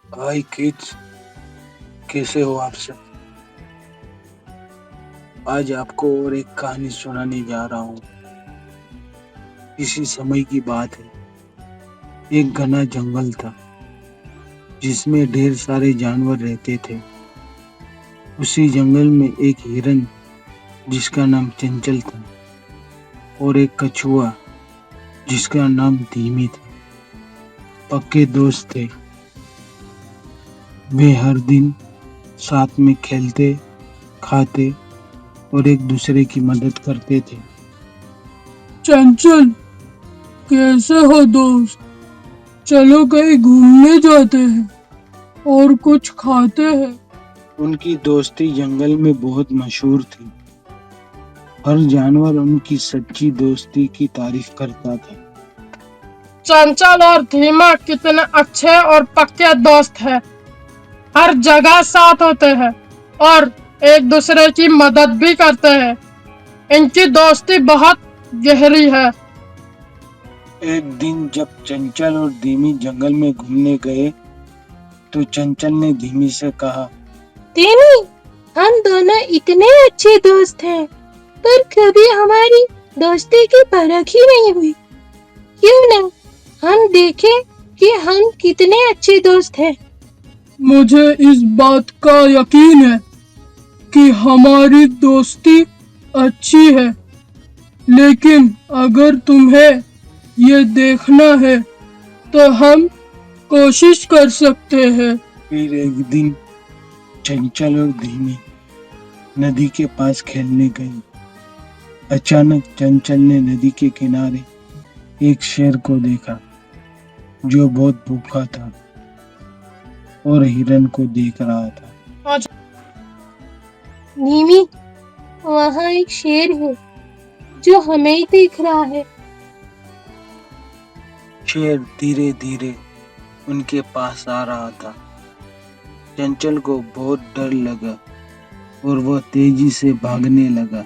हाय kids, कैसे हो आप सब। आज आपको और एक कहानी सुनाने जा रहा हूँ। इसी समय की बात है। एक घना जंगल था जिसमें ढेर सारे जानवर रहते थे। उसी जंगल में एक हिरन जिसका नाम चंचल था और एक कछुआ जिसका नाम धीमी था। पक्के दोस्त थे। वे हर दिन साथ में खेलते, खाते और एक दूसरे की मदद करते थे। चंचल, कैसे हो दोस्त? चलो कहीं घूमने जाते हैं और कुछ खाते हैं। उनकी दोस्ती जंगल में बहुत मशहूर थी। हर जानवर उनकी सच्ची दोस्ती की तारीफ करता था। चंचल और धीमा कितने अच्छे और पक्के दोस्त हैं। हर जगह साथ होते हैं और एक दूसरे की मदद भी करते हैं। इनकी दोस्ती बहुत गहरी है। एक दिन जब चंचल और धीमी जंगल में घूमने गए तो चंचल ने धीमी से कहा, धीमी, हम दोनों इतने अच्छे दोस्त हैं, पर कभी हमारी दोस्ती की परख ही नहीं हुई। क्यों ना हम देखें कि हम कितने अच्छे दोस्त हैं। मुझे इस बात का यकीन है कि हमारी दोस्ती अच्छी है, लेकिन अगर तुम्हें ये देखना है तो हम कोशिश कर सकते हैं। फिर एक दिन चंचल और धीमी नदी के पास खेलने गए। अचानक चंचल ने नदी के किनारे एक शेर को देखा जो बहुत भूखा था और हिरन को देख रहा था। धीमी, वहाँ एक शेर है जो हमें ही देख रहा है। शेर धीरे धीरे उनके पास आ रहा था। चंचल को बहुत डर लगा और वह तेजी से भागने लगा।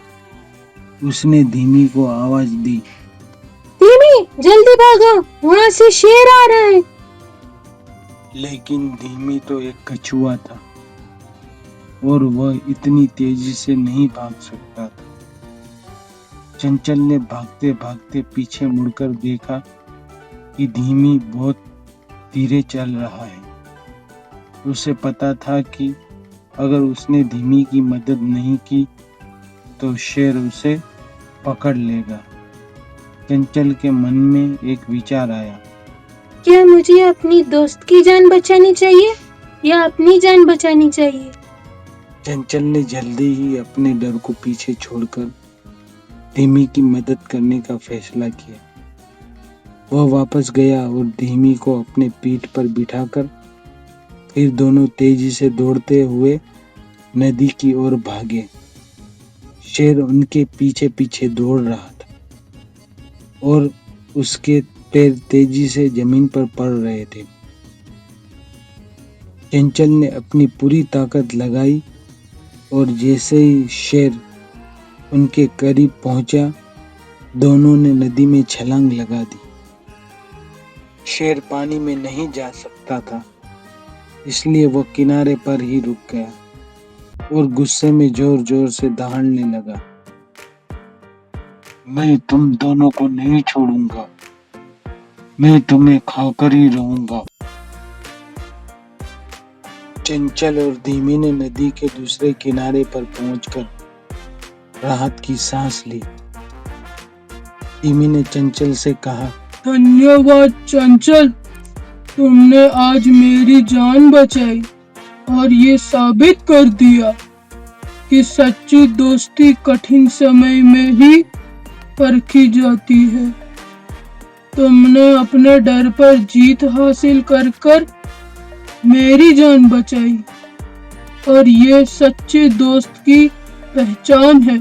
उसने धीमी को आवाज दी, धीमी, जल्दी भागो, वहाँ से शेर आ रहा है। लेकिन धीमी तो एक कछुआ था और वह इतनी तेजी से नहीं भाग सकता था। चंचल ने भागते भागते पीछे मुड़कर देखा कि धीमी बहुत धीरे चल रहा है। उसे पता था कि अगर उसने धीमी की मदद नहीं की तो शेर उसे पकड़ लेगा। चंचल के मन में एक विचार आया, क्या मुझे अपनी दोस्त की जान बचानी चाहिए या अपनी जान बचानी चाहिए? चंचल ने जल्दी ही अपने डर को पीछे छोड़कर धीमी की मदद करने का फैसला किया। वह वापस गया और धीमी को अपने पीठ पर बिठाकर फिर दोनों तेजी से दौड़ते हुए नदी की ओर भागे। शेर उनके पीछे पीछे दौड़ रहा था और उसके पैर तेजी से जमीन पर पड़ रहे थे। चंचल ने अपनी पूरी ताकत लगाई और जैसे ही शेर उनके करीब पहुंचा, दोनों ने नदी में छलांग लगा दी। शेर पानी में नहीं जा सकता था, इसलिए वह किनारे पर ही रुक गया और गुस्से में जोर जोर से दहाड़ने लगा, मैं तुम दोनों को नहीं छोड़ूंगा, मैं तुम्हें खाकर ही रहूंगा। चंचल और धीमी ने नदी के दूसरे किनारे पर पहुंचकर राहत की सांस ली। धीमी ने चंचल से कहा, धन्यवाद चंचल, तुमने आज मेरी जान बचाई और ये साबित कर दिया कि सच्ची दोस्ती कठिन समय में ही परखी जाती है। तुमने अपने डर पर जीत हासिल कर मेरी जान बचाई और ये सच्चे दोस्त की पहचान है।